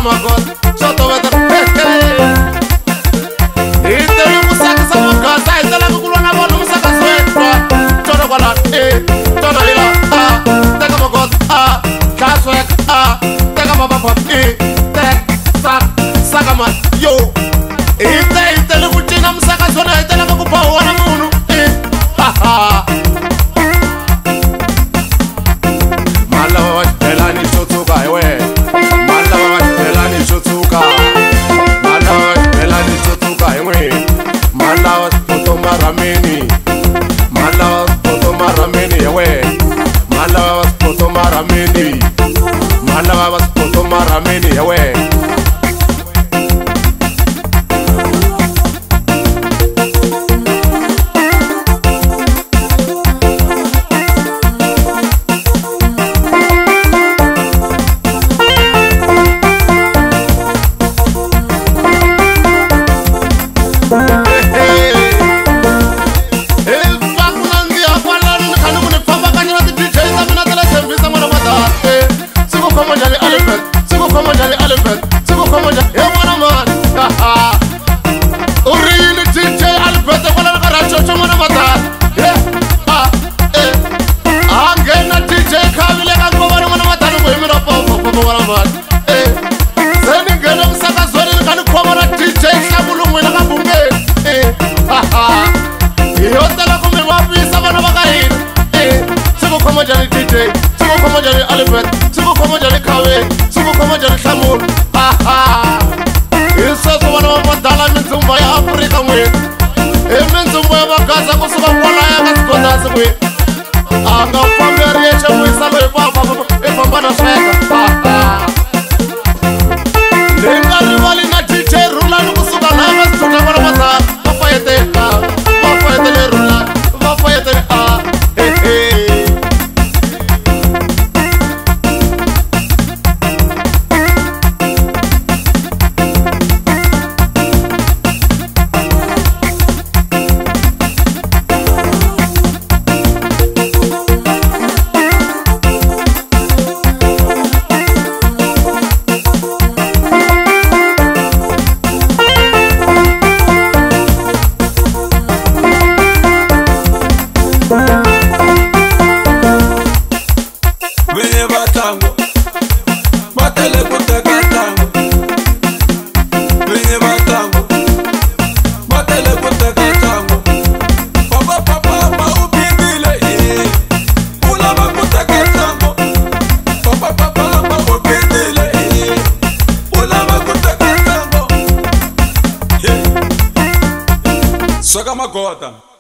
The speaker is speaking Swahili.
magod, soto veter. Itele musaka sa magasa, itele kukulwana bona musaka swetwa. Tono kwala, tono ila, teka magod, kaswek, teka mabapot, saka yo. Itele kuchina musaka swena, itele kukupawa na munu. Malawa belani shotuka ewe. Malawa belani shotuka. Malawa belani shotuka ewe. Malawa potoma rameni. Malawa potoma rameni ewe. Malawa potoma rameni. Malawa potoma rameni ewe. Soka magota.